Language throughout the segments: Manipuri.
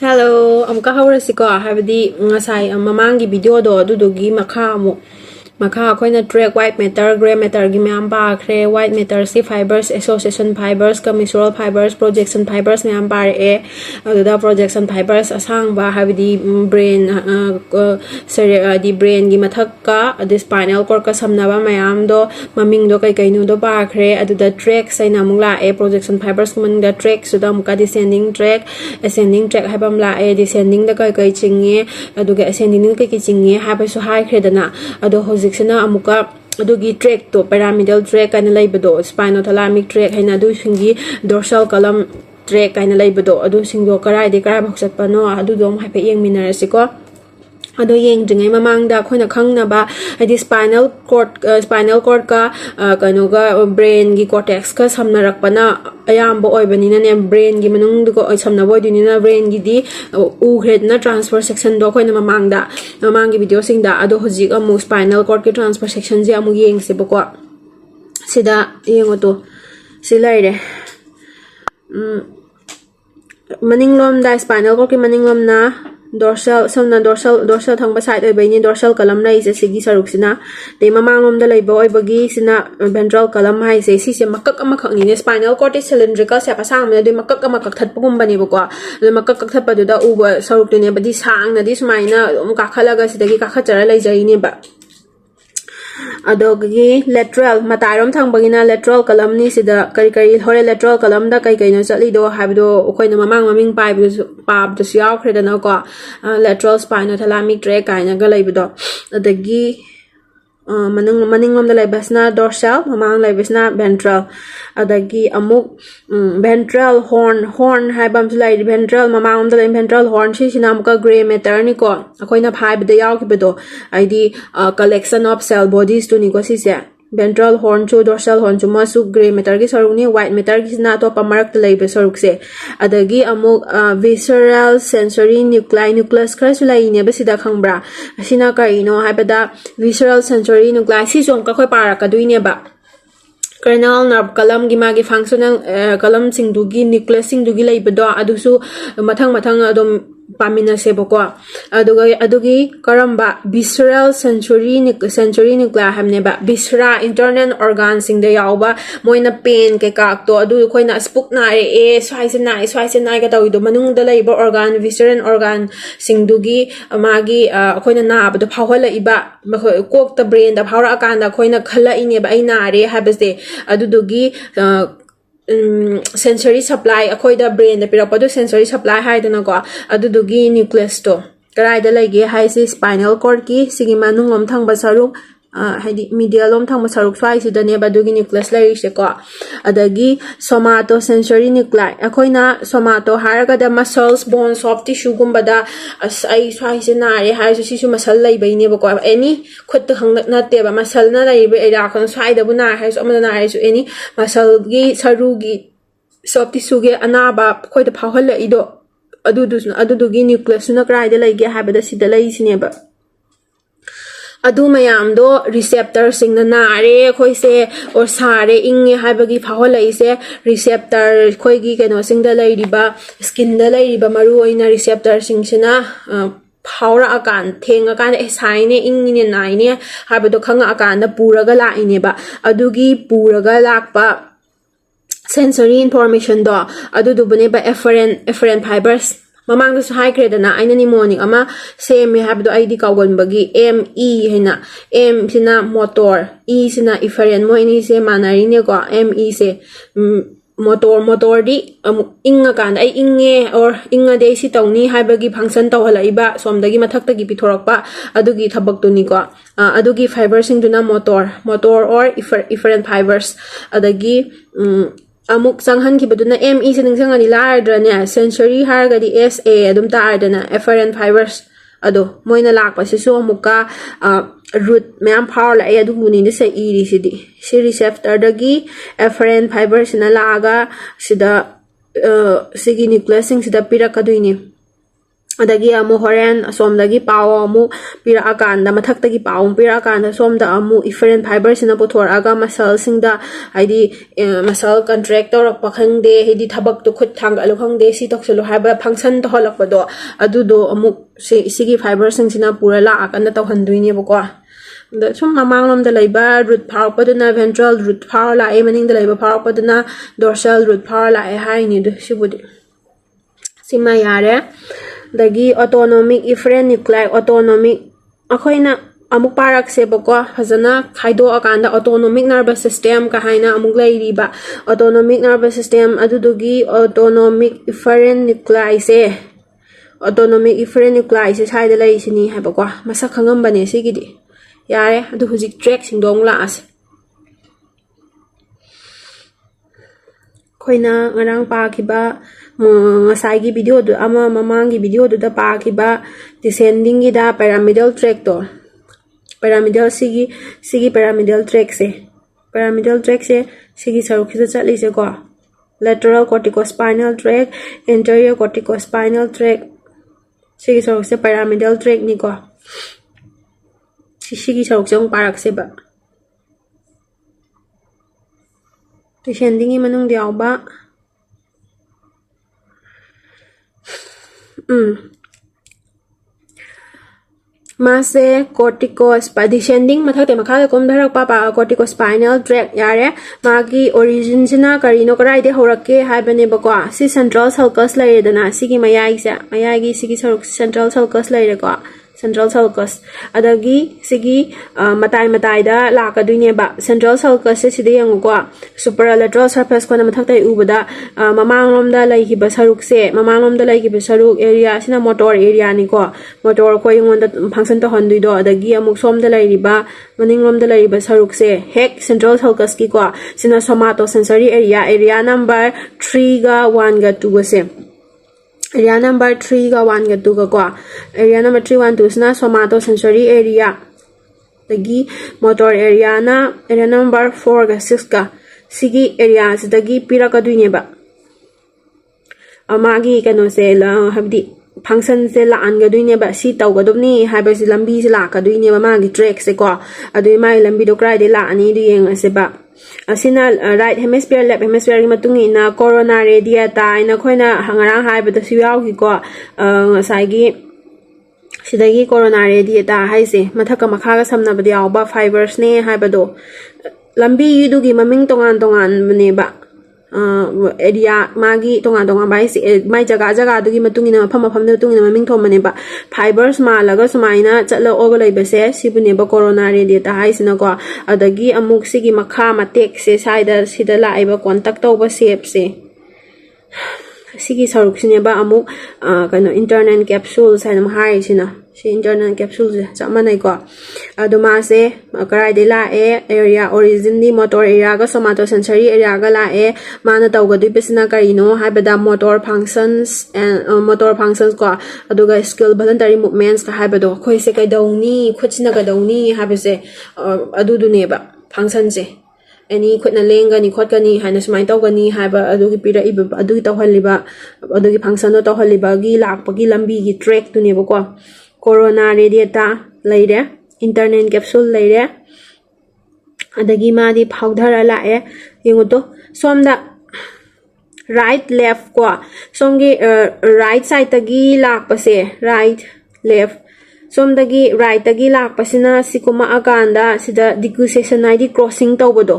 Hello, amka hawrasiko habdi ngasai mamangi video do adudugi makha amu makha akoina track white matter gray matter gi myam ba khre white matter si fibers association fibers commissural fibers projection fibers myam ba e aduda projection fibers asang ba habdi brain di brain gi mathak ka adi spinal cord ka samna ba mayam do maming do kai kai nu do ba khre aduda track saina mungla e projection fibers man da track suda muka descending track ascending track habam la e descending da kai kai chinge aduga ascending kai kai chinge haba su hai khre dana ado hojikna amuka adugi track to pyramidal track kana laibado spinothalamic track haina adu singi dorsal column track kana laibado adu singdo karai de karai bhaksat pano adu dom haipe yeng minarasiko ado yeng jingai mamang da khoina khangna ba adi spinal cord ka kano ga brain gi cortex ka samna rakpana ayamba oibani na ne brain gi manung ko samna boidini na brain gi di u na transfer section do khoina mamang gi video sing da ado hojik amu spinal cord ki transfer section ji amu yeng se bako sida yengo to silaire maninglom da spinal cord ki maninglom na dorsal thangba side oibani dorsal column lai se sigi saruk sina de mamangom da laibo oibagi sina ventral column hai se si se makak amakhak ni spinal cord is cylindrical se pasang me de makak amakak that pugum bani bako le makak that pa da u saruk ne badi sang na dis maina ka khalaga sidagi ka khachara lai jai ne ba adogi lateral matairom thangbagina lateral column ni sida kari hore lateral column da kai no chali do habdo okoina maming pai pab do siaw khredana ko lateral spinothalamic tract kaina ga laibido adagi maningom da laibasna dorsal mamang laibasna ventral adagi amuk ventral horn haibam sulai ventral mamang da ventral horn si sinamuka gray matter ni ko akoina phai bida yaw kibedo id collection of cell bodies to ni ko si se ventral horn chu dorsal horn chu masu gray matter gi saruk ni white matter gi na to pamarak te laibe saruk se adagi amuk visceral sensory nucleus khra sulai ne basida khangbra asina kai no haibada visceral sensory nucleus si som ka khoi para ka duine ba cranial nerve column gi magi functional column singdugi nucleus singdugi laibado adusu mathang adom pamina seboko adugi karamba visceral sensory nuclei hamne ba viscera internal organ sing da yawba moina pain ke kak to adu khoina spook na e swaise na ga tawido manung da laiba organ visceral organ sing dugi magi khoina na abdo phawhala iba kok ta brain da phawra akanda khoina khala ine ba aina re habase adu dugi sensory supply akhoi da brain da pirapadu sensory supply haidana ko adudugi nucleus to karai da lagi hai si spinal cord ki sigi manungom thangba saruk haidi medialom thangba saruk swai si dane badugi nucleus lai se ko adagi somatosensory nuclei akhoina somato haraga da muscles bones soft tissue gumba da ai swai se na re hai si su muscle lai bai ne ba ko any khut hang na te ba muscle na lai ba ira khon swai da bu na hai so amana na hai so any muscle gi saru gi soft tissue ge anaba khoi da phawhal la ido adudugi nucleus na krai da lai ge ha ba da si da lai sine ba adu mayam do receptor sing na are khoi se or sare inge habagi phawlai se receptor khoi gi keno sing da lai riba skin da lai riba maru oina receptor sing sina phawra akan theng akan sai ne ing ne nai ne habado khanga akan da puraga la ine ba adugi puraga lakpa sensory information do adu du bune ba efferent fibers mamang su high grade na aina ni morning ama same have do id kawgon bagi me hina m sina motor e sina efferent mo ini se manari ne ko me se motor di inga kan ai inge or inga de si tawni haibagi function tawhala iba somdagi mathak tagi pithorakpa adugi thabak tu ni ko adugi fibers sing duna motor or efferent fibers adagi amuk sanghan ki baduna me se ning sangani lardra ne sensory harga di sa adum ta ardana efferent fibers ado moina lakpa se so amuka root mayam power la adu muni ni se iri si receptor dagi efferent fibers na laga sida sigi nucleus sing sida pirakaduini adagi amu horen somdagi paw amu pira akanda mathakdagi paw pira akanda somda amu efferent fiber sina puthораga muscle singda haidi muscle contract torok pakhangde hidi thabak tu khut thang alu khangde si toksulu haba function to holakpado adudo amu sigi fiber sing sina pura la akanda tawhanduine bako the sum mamanglam da laiba root power paduna ventral root power la e maning da laiba power paduna dorsal root power la e hai ni du sibudi sima yare dagi autonomic efferent nuclei autonomic akoina amuk parak se bako hazana khaido akanda autonomic nervous system ka haina amuk lairiba autonomic nervous system adudugi autonomic efferent nuclei se autonomic efferent nuclei se saida lai sini ha bako masa khangam bane sigidi yare adu hujik track singdong la as koina ngarang pa kiba ngasai video du ama mamangi video du da pa kiba descending gi da pyramidal track to pyramidal sigi pyramidal track se sigi saruk se chali se ko lateral corticospinal tract anterior corticospinal tract sigi saruk se pyramidal track ni ko sigi saruk jong parak se ba descending gi manung diaw ba Mase descending mathak te makha kom dharak pa corticospinal tract yare magi origin sina karino karai de horakke haibane bako si central sulcus lai dana sigi mayai sigi central sulcus lai re ko central sulcus adagi sigi matai da lakaduine ba central sulcus se sidi yang ko superlateral surface ko na mathak tai ubada mamanglom da lai ki basaruk se mamanglom da lai ki basaruk area sina motor area ni ko motor ko ingon da function to hondui do adagi amuk som da lai riba maninglom da lai riba saruk se hek central sulcus ki ko sina somatosensory area number 3 ga 1 ga 2 ga se area number 3 ga 1 ga 2 ga ko area number 3 1 2 sina somatosensory area dagi motor area na area number 4 ga 6 ga sigi area dagi pira ka duine ba amagi kano se la habdi function se la an ga duine ba si taw ga dubni haiba si lambi se la ka duine ba magi track se ko adui mai lambi do krai de la ani du yeng ase ba asina right hemisphere left hemisphere gi matungi na corona radiata ina khoina hangarang haiba da siyaw gi ko ngasai gi sidagi corona radiata haise mathaka makha ga samna ba diaw ba fibers ne haiba do lambi du gi maming tongan ne ba area magi tongan bai si mai jaga du gi matungi na pham na matungi na maming thom ne ba fibers ma laga sumaina chatla oga lai base sibune ba corona radiata haisina ko adagi amuk sigi makha matek se sida la aiba contact to ba shape se sigi saruk sine ba amuk kano internal capsule sainam hai sina si internal capsule chamanai ko aduma se karai de la area origin di motor area ga somatosensory area ga la mana tawga du bisina karino haibada motor functions ko aduga skill voluntary movements ka haibado khoi se kai dawni khuchina ga dawni habese adudu ne ba function se any khutna lenga ni khotgani haina smai tawgani haiba adugi pira iba adugi tawhaliba adugi function no tawhaliba gi lakpagi lambi gi track tu ne ba ko corona radiata laire internal capsule laire adagi madi phawdhara la yengoto somda right left ko somgi right side tagi lakpase right left somdagi right tagi lakpasina sikuma akanda sida decussation naidi crossing tawbodo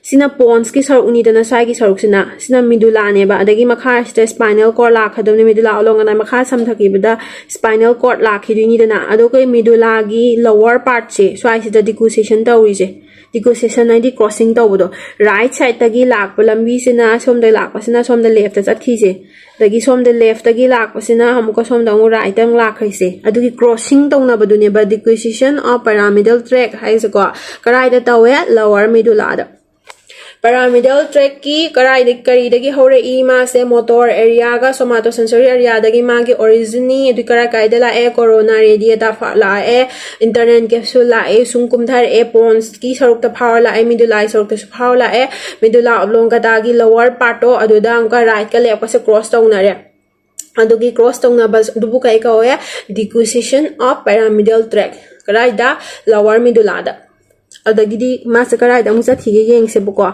sina pons ki saruk uni dana sai ki saruk sina medulla ne ba adagi makha sta spinal cord la khadom medulla along na makha samthaki bada spinal cord la khiduni dana adokoi medulla gi lower part che swai sida decussation tawri je decussation naidi crossing tawbodo right side tagi lak lambi sina somda lak pasina somda left ta chathi je dagi somda left tagi lak pasina hamuka somda ngu right tang lak khaise adugi crossing tawna badune ba decussation of pyramidal tract haise ko karai da tawe lower medulla da pyramidal tract ki karai dagi hore ma se motor area ga somatosensory area dagi ma gi origin ni edu karai kai da la corona radiata fa la internal capsule la sungkum thar pons ki saruk ta power la medulla saruk ta power la medulla oblongata gi lower part to adu da ka right ka left ka se cross tawna re adugi cross tongnaba dubu kai kawe decussation of pyramidal tract karaida lower medulla da adagidi masa karaida musa thige yengse buko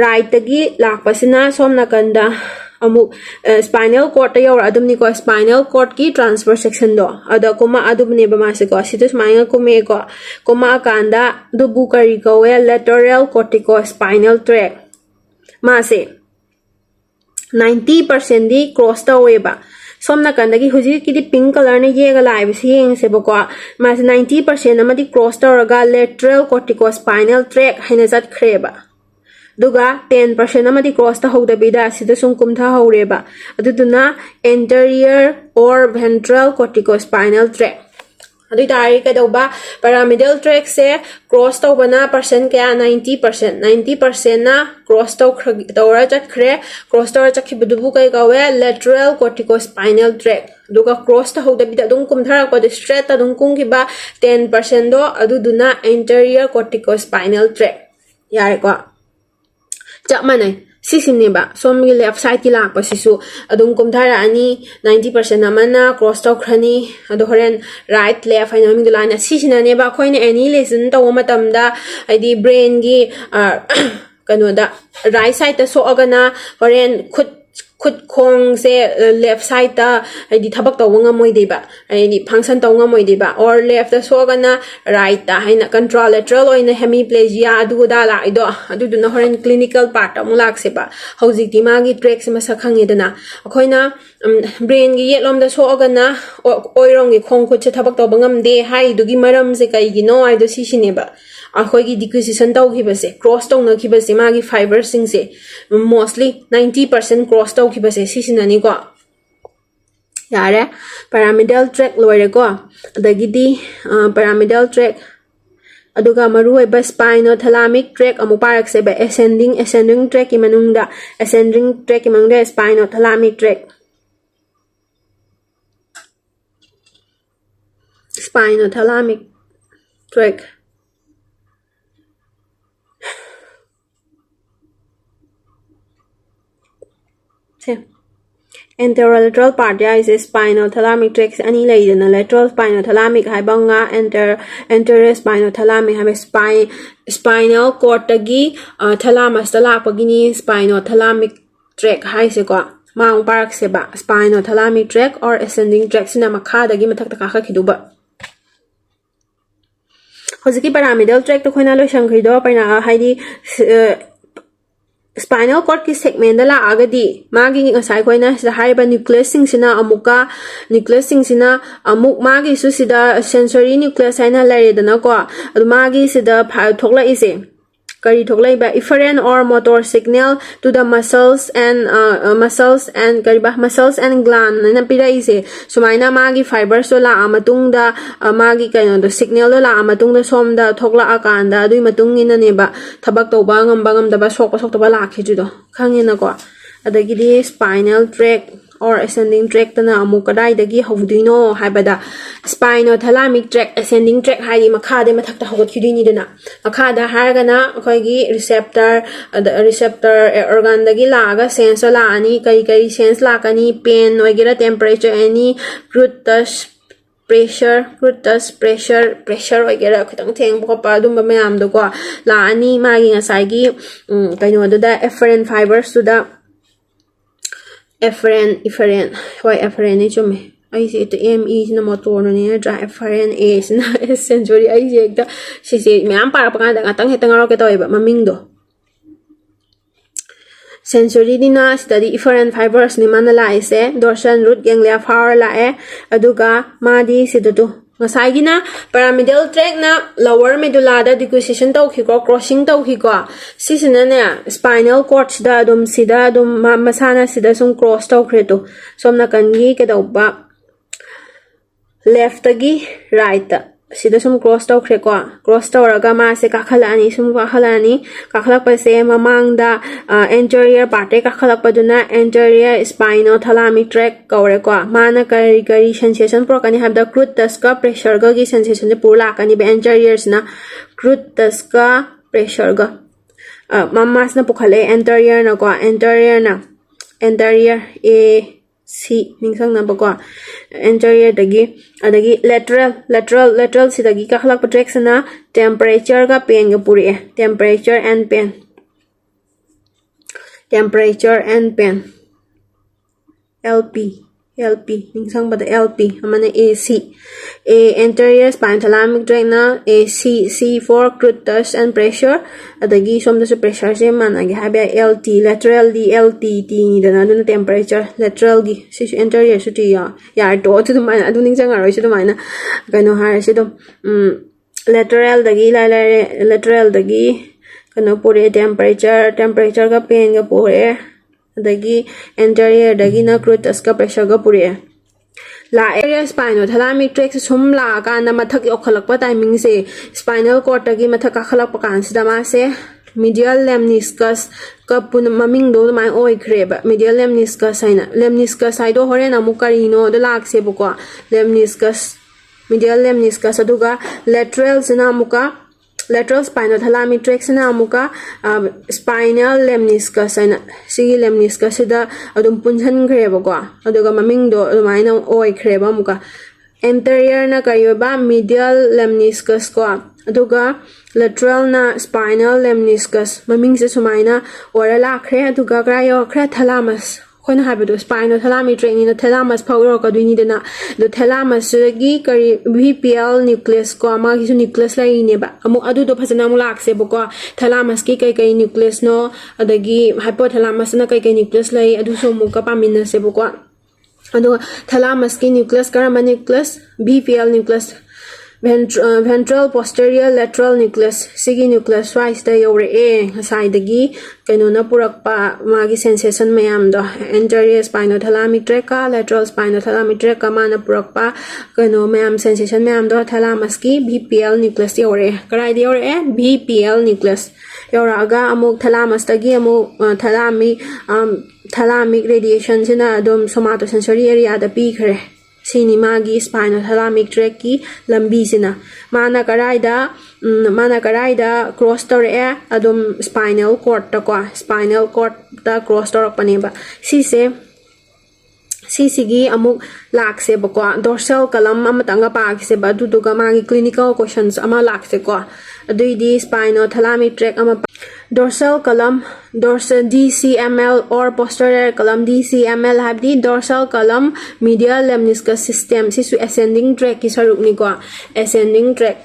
right tagi lakpasina somna kanda amuk spinal cord ta yaw adum ni ko spinal cord ki transverse section do ada koma adubne ba mase ko situ spinal koma kanda dubu kari kawe lateral corticospinal tract mase 90% di cross ta weba somna kandagi huji kidi pink color ne yega live seeing se bako mas 90% amadi cross ta raga lateral corticospinal tract haina jat khreba duga 10% amadi cross ta hoda bida sida sum kumtha horeba aduduna anterior or ventral corticospinal tract adu tari ka doba pyramidal tract se cross to bana percent kya 90% na cross to dora chat khre cross to chat khibudu kai gawe lateral corticospinal tract duga cross to hoda bida dum kum thara ko straight ta dum kum ki ba 10% do adu duna anterior corticospinal tract yare ko chap manai sisine ba somi left side ki lak pasisu adum kum thara ani 90% amana cross to khrani adu horen right left haina mi dulana sisina ne ba khoine any lesson to matam da id brain gi kano da right side ta so agana horen khut khong se left side ta id thabak to wanga moi deba id function to nga moi deba or left ta so agana right ta haina contralateral oina hemiplegia adu da la ido adu duna horen clinical part amulak se ba hojik ti magi track se masa khange dana akhoina brain gi yelom da so agana oirong gi khong khut se thabak to bangam de hai du gi maram se kai gi no ai do sisine ba akhoi gi decussation taw khibase cross taw na khibase magi fiber sing se mostly 90% cross taw khibase sisinani ko yare pyramidal tract loire ko adagidi pyramidal tract aduga maru ba spinothalamic tract amu parak se ba ascending tract ki manungda ascending tract ki manungda spinothalamic tract Anterolateral part is spinothalamic tract ani leidana lateral spinothalamic haibanga anterior spinothalamic have spinal cord tagi thalamus ta lakpagini spinothalamic tract haise ko maung parak se ba spinothalamic tract or ascending tract sina makha dagi mathak ta ka khiduba hojiki pyramidal tract to khoina lo shangkhrido paina haidi spinal cord ki segment la agadi magi ngasai koina sida hariba nucleus sing sina amuk magi su sida sensory nucleus aina laredana ko adu magi sida thokla ise kari thoklai ba efferent or motor signal to the muscles and gland na pira ise sumaina magi fibers so la amatung da magi kaino do signal la amatung da som da thokla akanda dui matung ina ne ba thabak to ba ngam da ba sok to ba la khiju do khangina ko adagi di spinal tract or ascending tract na amu kadai dagi hawduino haibada spinothalamic tract ascending tract haidi makha de mathak ta hogot khidini dena makha da hargana khoi gi receptor organ dagi laga sense la ani kai sense la kani pain oigera temperature any pressure oigera khitang theng bo pa dum ba mayam do ko la ani magi ngasai gi kaino do da efferent fibers to da efferent ni chume ai se to me na motor no ne dra efferent a na sensory ai je da se myam para pa da tang hetang ro ke to ba maming do sensory dina study efferent fibers ni manala ise dorsal root ganglia far la aduga madi sidu ngasai gina pyramidal tract na lower medulla da decussation taw khiko crossing taw khiko sisina ne spinal cord da dum sida dum masana sida sum cross taw khreto somna kangi ke daw ba left gi right sida sum cross taw khreko cross taw raga ma se kakhalani sum kakhalani kakhalak pa se mamang da anterior part e kakhalak pa duna anterior spinothalamic tract kawre ko mana kari sensation pro kani have the crutus ka pressure ga gi sensation je purla kani be anteriors na crutus ka pressure ga mamas na pukhale anterior na ko anterior a C ningsang na ba ko anterior dagi lateral sidagi ka khalak pa track sana temperature ka pain ga puri temperature and pain LP ningsang ba da LP amana AC anterior spine thalamic tract na AC C for crutus and pressure adagi som da pressure se mana gi habi LT lateral di LT T ni da na temperature lateral gi si anterior su ti ya to tu mana adu ningsang aro su mana kano har se do lateral dagi kano pure temperature ka pain ga pure adagi anterior dagi na crutus ka pressure ga pure la area spinothalamic tract sum la ka na mathak okhalak pa timing se spinal cord dagi mathak ka khalak pa kan sida ma se medial lemniscus ka pun maming do mai oi kreba medial lemniscus ai do hore na mukarino do lak se buko medial lemniscus aduga lateral sina muka lateral spinothalamic tract sina amuka spinal lemniscus aina sigi lemniscus da adum punjan greba ko aduga maming do maina oi greba amuka anterior na kayoba medial lemniscus ko aduga lateral na spinal lemniscus maming se sumaina ora la khre aduga krayo khra thalamus khona habado spinothalamic tract ni na thalamus phawro ka duini dana do thalamus gi kari VPL nucleus ko ma gi nucleus lai ne ba amu adu do phasana mu lak se boko thalamus ki kai nucleus no adagi hypothalamus na kai nucleus lai adu so mu ka pamina se boko adu thalamus ki nucleus karama nucleus VPL nucleus ventral posterior lateral nucleus sigi nucleus wise da yore asai dagi kano na purakpa magi sensation mayam do anterior spinothalamic tract ka lateral spinothalamic tract ka mana purakpa kano mayam sensation mayam do thalamus ki VPL nucleus yore karai yore VPL nucleus yoraga amuk thalamus dagi amuk thalamic radiation sina dom somatosensory area da pi khare sini magi spinothalamic tract ki lambi sina mana karaida cross tore adum spinal cord ta cross tor paneba sigi amuk lakse bako dorsal column amatanga pa se ba du ga magi clinical questions ama lakse ko adui di spinothalamic tract ama dorsal column DCML or posterior column DCML habdi dorsal column medial lemniscus system sisu ascending tract ki saruk ni ko ascending tract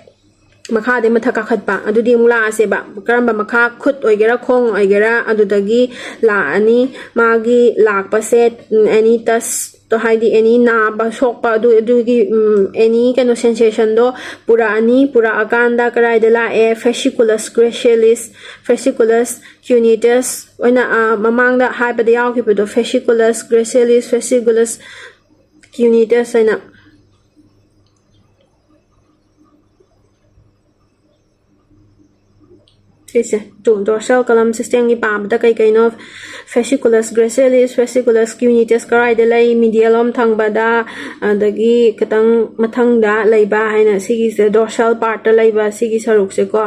makha de mathaka khatpa adudi mula ase ba karamba makha khut oigera khong oigera adudagi la ani magi lakpa set any tas to haidi any na ba sokpa adugi any kano sensation do pura akanda karai de la fasciculus cuneatus oina mamang da haiba de yaw ki do fasciculus cuneatus oina dorsal column system ki pam da kai no fasciculus gracilis fasciculus cuneatus karai de lai medialom thangba da adagi katang mathang da laiba haina sigi se dorsal part da laiba sigi saruk se ko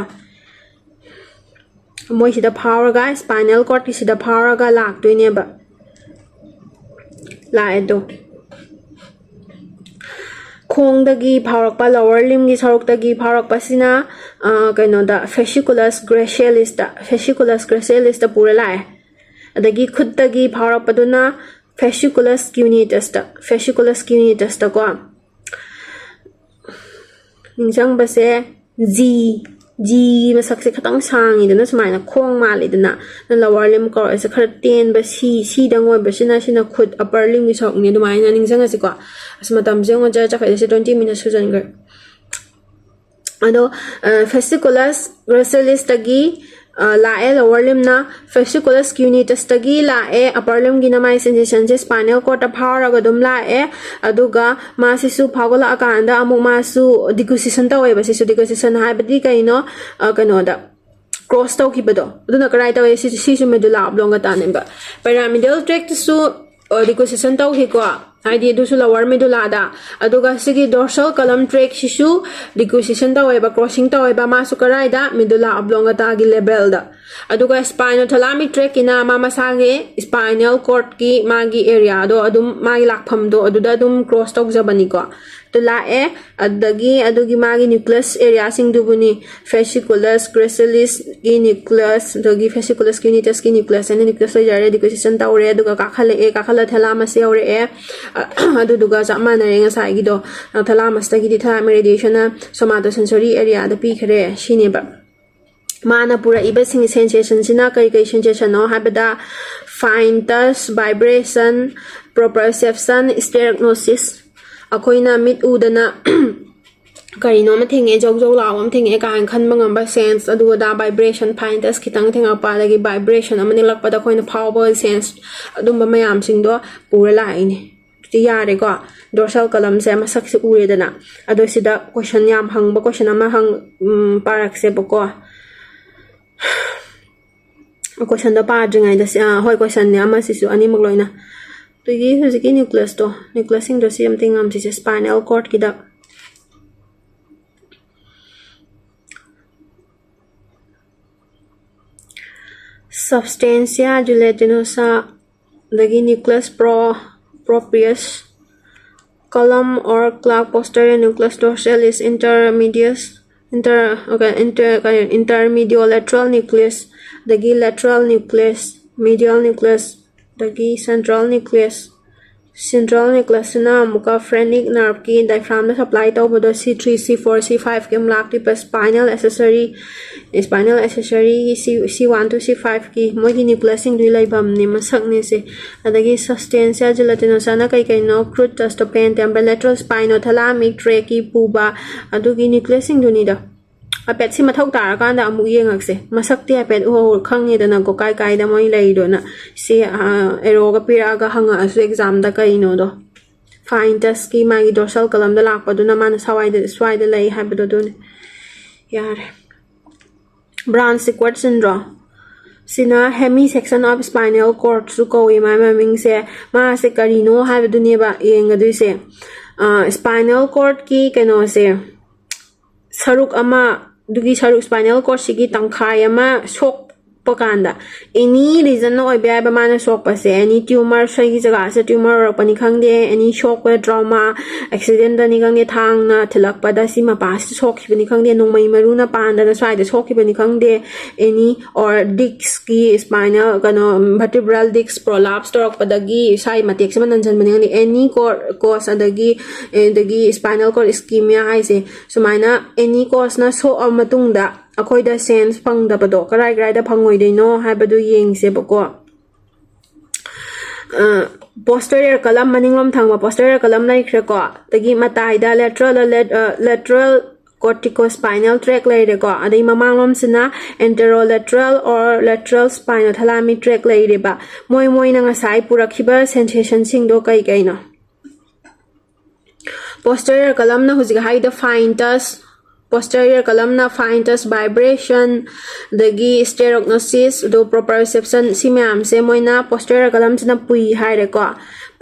moi sida power ga spinal cord ki sida power ga lak toine ba la edo khong dagi phaurakpa lower limb gi saruk dagi phaurakpa sina kaino da fasciculus gracilis da pura lai adagi khut dagi phaurakpa duna fasciculus cuneatus da ko ningjang base G masak se khatang sangi dana sumaina khong mali dana na lower limb ko ase khar ten ba si dangoi ba sina khut upper limb gi sok ni dumaina ningjang ase ko asmatam jeng ja cha khai se 20 minutes sujan gar ado fasciculus gracilis tagi la lower limb na fasciculus cuneatus tagi la upper limb gi na mai sensation je spinal cord ta power ga dum la aduga ma sisu phagola akanda amu ma su decussation ta weba sisu decussation ha badi kaino kano da cross to kibado aduna karai ta we sisu medulla oblonga ta nemba pyramidal tract su decussation ta hi ko ID du su lower medulla da aduga sigi dorsal column tract sisu decussation ta weba crossing ta weba ma su karai da medulla oblongata gi level da aduga spinothalamic tract kina ma masage spinal cord ki magi area do adum magi lakpham do aduda adum cross tok jabani ko to la e adugi magi nucleus area sing dubuni fasciculus gracilis ki nucleus dogi fasciculus cuneatus ki nucleus and nucleus jare deposition tawre aduga kakhala thalamus yaure e aduga jamana renga sai gi do thalamus ta gi thalamus radiation somatosensory area da pi khare shine ba mana pura iba sing sensation sina kai sensation no habada fine touch vibration proprioception stereognosis akoina mit udana karino ma thenge jog lawam thenge kan khan mangamba sense adu da vibration fine touch kitang thenga pa lagi vibration amani lakpa da koina power sense adumba mayam sing do pura lai ni ti yare ko dorsal column se masak se ure dana ado sida question yam hang ba question ama hang parak se boko question da pa jingai da hoi question ne ama sisu ani magloina to gi huziki nucleus to nucleus sing do sim thing am si spinal cord ki da substantia gelatinosa dagi nucleus proprius column or cloud posterior nucleus dorsalis intermediolateral nucleus dagi lateral nucleus medial nucleus dagi central nucleus na muka phrenic nerve ki diaphragm na supply to bodo C3 C4 C5 kem lak ti spinal accessory C1 to C5 ki moi ki nucleus sing dui lai bam ni masak ne se adagi substantia gelatinosa na kai no crude osteopen lateral spinothalamic tract ki puba adugi nucleus sing duni da apet si mathau tar kan da amu yengak se masak ti apet ho khangi da na ko kai da moi lai do na si ero ga pira ga hanga asu exam da kai no do fine test ki magi dorsal column da lak pa do na man swai da lai ha ba do yar Brown Sequard syndrome sina hemisection of spinal cord su ko wi ma ming se ma se karino ha ba dunia ba yenga du se spinal cord ki keno se saruk ama dugi saruk spinal cord sigi tangkhai ama sok pakanda any reason no oibe ba mana sok pa se any tumor sagi jaga se tumor ro pani khangde any shock or trauma accident da ni khangde thang na thilak pa da sima pa sok ki ni khangde nong mai maru na pan da swai da sok ki ni khangde any or disc ki spinal kano vertebral disc prolapse torok pa dagi sai matek se manan jan bani any cause adagi spinal cord ischemia ai se sumaina any cause na so amatung da akhoi da sense phang da bado karai da phangoi de no ha badu yeng se bako posterior column maninglom thangwa posterior column lai khre ko tagi matai da lateral corticospinal tract lai re ko adai mamanglom sina anterolateral or lateral spinothalamic tract lai re ba moi na ngasai purakhiba sensation sing do kai no posterior column na hujig hai da fine touch posterior column na fine touch vibration dagi stereognosis do proprioception simyam se moina posterior column sina pui haire ko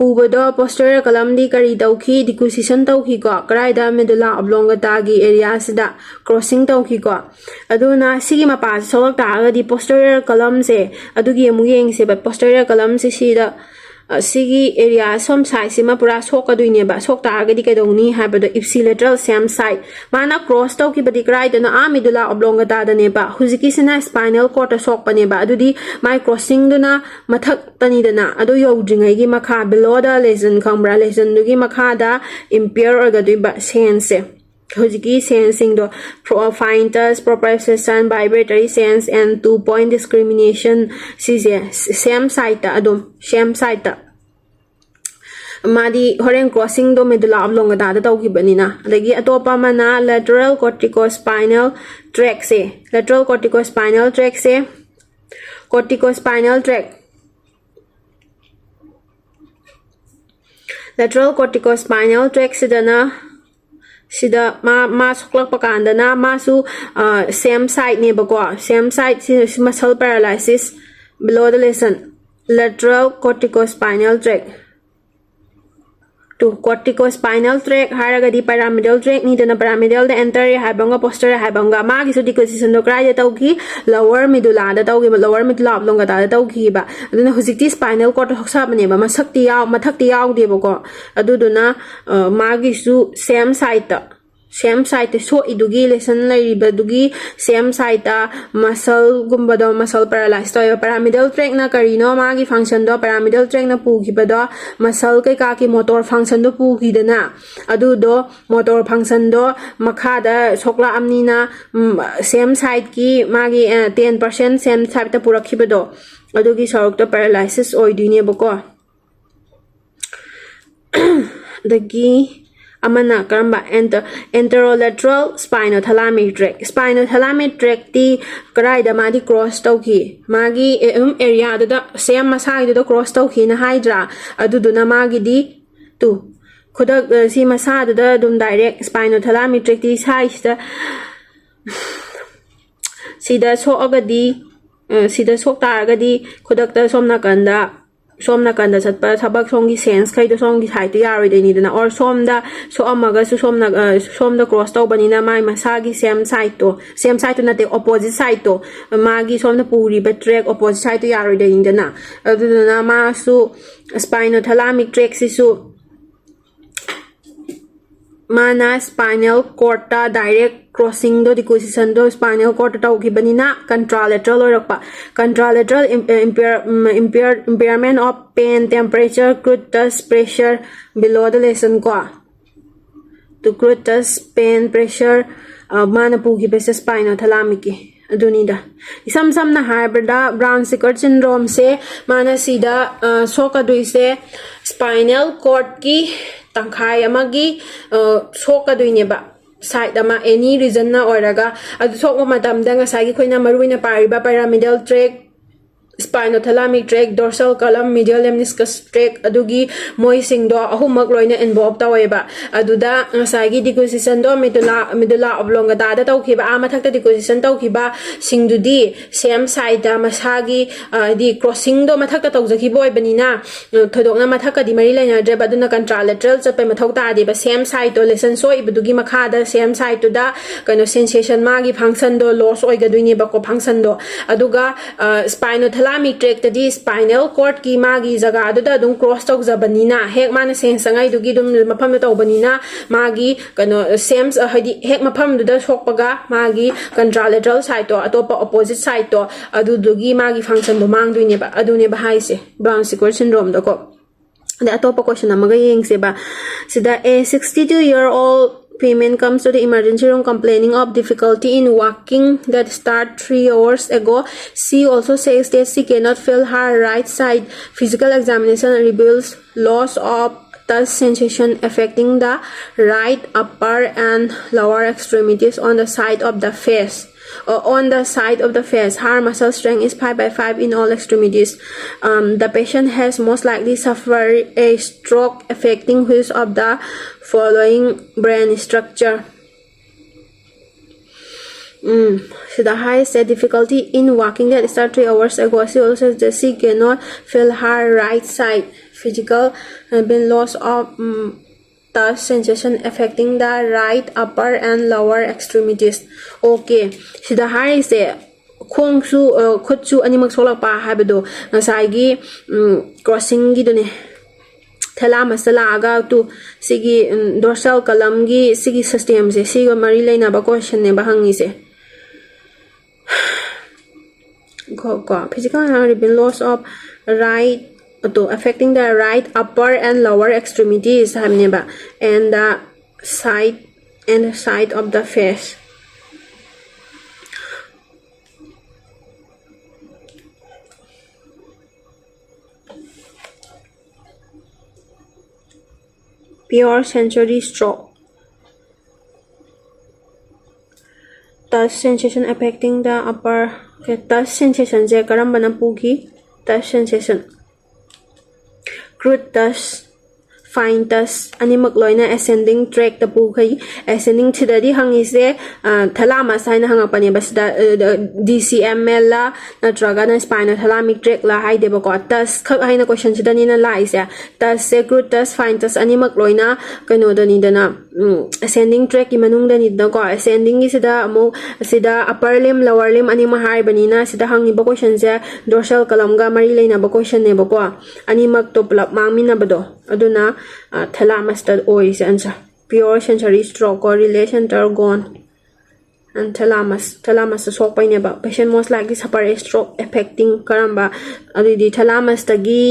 pubodo posterior column di kari dauki deposition tauki ko karai da medulla oblongata gi area sida crossing tauki ko aduna sigi mapa solok ta ga di posterior column se adugi amu yeng se ba posterior column se sida sigi area som side sima pura sok aduine ba sok ta ga di ka dongni ha ba do ipsilateral same side mana cross to ki badi krai da na medulla oblongata da ne ba huziki sina spinal cord sok pa ne ba adudi my crossing do na mathak tani da na adu yo jingai gi makha below da lesion khambra lesion du gi makha da impair or ga du ba sense hujiki sensing do fine touch proprioception vibratory sense and 2-point discrimination same side adum same side madi horen crossing do medulla oblongata da tawki banina adagi atopa mana lateral corticospinal tract se lateral corticospinal tract se lateral corticospinal tract sidana sida ma soklak pakanda na masu same side ne bako same side muscle paralysis below the lesion lateral corticospinal tract to corticospinal tract haragadi pyramidal tract ni dana pyramidal the anterior haibanga posterior haibanga ma gi su deposition do cry da tauki lower medulla da tauki lower medulla oblonga da tauki ba aduna hujikti spinal cord hoksa bane ba masakti yaw mathakti yaw de ba ko aduduna ma gi su same side so idugi lesson lariba dugi same side muscle gumbado muscle paralyzed to pyramidal tract na karino magi function do pyramidal tract na pugi bado muscle kai ka ki motor function do pugi dana adu do motor function do makhada sokla amnina same side ki magi 10% same side ta purakhi bado adugi saruk to paralysis oidine bako dagi amana karamba enterolateral spinothalamic tract ti karai da madi cross tauki magi area da same masai da cross tauki na hydra aduduna magi di tu khudak si masa da dum direct spinothalamic tract ti size da sida so agadi sida sok taragadi khudak ta somna kanda satpa sabak songi sense kai do songi thai to yaro de ni dana or somda so amaga su somda cross to banina mai masagi same side to na te opposite side to magi somna puri ba track opposite side to yaro de ni dana aduna ma su spinothalamic tract si su mana spinal cord ta direct crossing do deposition do spinal cord ta uki banina contralateral impairment of pain temperature gluteus pressure below the lesion ko to gluteus pain pressure mana pugi base spinothalamic adunida isam na hybrid brown sequard syndrome se mana sida soka duise spinal cord ki tangkhai amagi soka duine ba side ama any reason na oraga adu sokma matam da nga sagi khoina maruina pariba pyramidal tract spinothalamic tract dorsal column medial lemniscus tract adugi moi singdo ahumak loina involve taweba aduda ngasagi deposition do medulla oblonga da tawkhiba ama thakta deposition tawkhiba singdudi same side da masagi di crossing do mathakta tawjaki boy banina thodokna mathaka di mari laina dreba aduna contralateral chapai mathok ta de ba same side to lesson so ibudugi makha da same side to da kano sensation magi function do loss oiga duini ba ko function do aduga spinothalamic tract di spinal cord ki magi jaga do da dum cross talk jabanina hek mana sense ngai dugi dum mafam to banina magi kano same hadi hek mafam do da sokpaga magi contralateral side to atopa opposite side to adu dugi magi function do mang duine ba adune ba haise brown sequard syndrome do ko the atopa question amaga yengse ba sida a 62-year-old woman comes to the emergency room complaining of difficulty in walking that started 3 hours ago. She also says that she cannot feel her right side. Physical examination reveals loss of touch sensation affecting the right upper and lower extremities on the side of the face. Her muscle strength is 5/5 in all extremities. The patient has most likely suffered a stroke affecting which of the following brain structure. So the highest difficulty in walking that started 3 hours ago. She also says that she cannot feel her right side. Physical been loss of touch sensation affecting the right upper and lower extremities. Okay, sida hari se khong su khut su animak solak pa habado ngasai crossing gi done thela masala aga tu sigi dorsal column gi sigi system se sigo mari leina ba question ne ba hangi se go physical have been loss of right to affecting the right upper and lower extremities and the side of the face. Pure sensory stroke. Touch sensation affecting the upper. Touch sensation je karambana pugi touch sensation. Crude touch fine tusk animak loina ascending track ta pu khai ascending thidadi hangi se thalamus haina hangapani basida DCML la natraga na spinal thalamic tract la haide ba ko tusk khak haina question sidani na la ise tusk se crude tusk fine tusk animak loina kaino dani dana ascending track ki manung dani da ko ascending gi sida amu sida upper limb lower limb anima hai bani na sida hangi ba question se dorsal column ga mari leina ba question ne ba ko animak to plap mangmina bado aduna thalamus ta oi se answer pure sensory stroke or relation ter gone and thalamus sok pai ne ba patient most likely suffer a stroke affecting karamba adidi thalamus tagi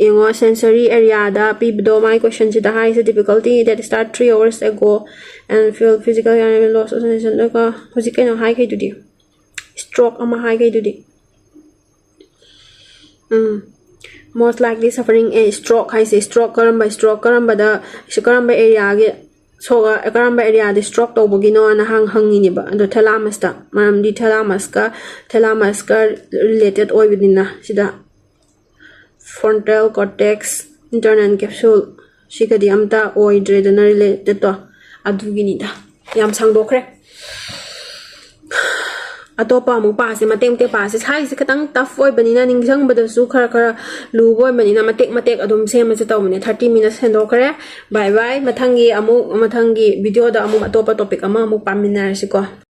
ingo sensory area da pibdo my question to the highest difficulty that start 3 hours ago and feel physical loss sensation ka physical no high kai dudi stroke ama high kai dudi most likely suffering a stroke high say stroke karamba da karamba area ge so karamba area the stroke to bogino na hangi ni ba ando thalamus ta maram di thalamus ka related oi within sida frontal cortex internal capsule sigadi amta oi dredana related to adugini da yam sangdokre atopa mu pa se matem te pa se sai se katang tough oi banina ningjang bada su khara lu boy banina matek adum se ma se tawmane 30 minutes hendokre bye bye mathangi video da amu atopa topic ama amu paminar siko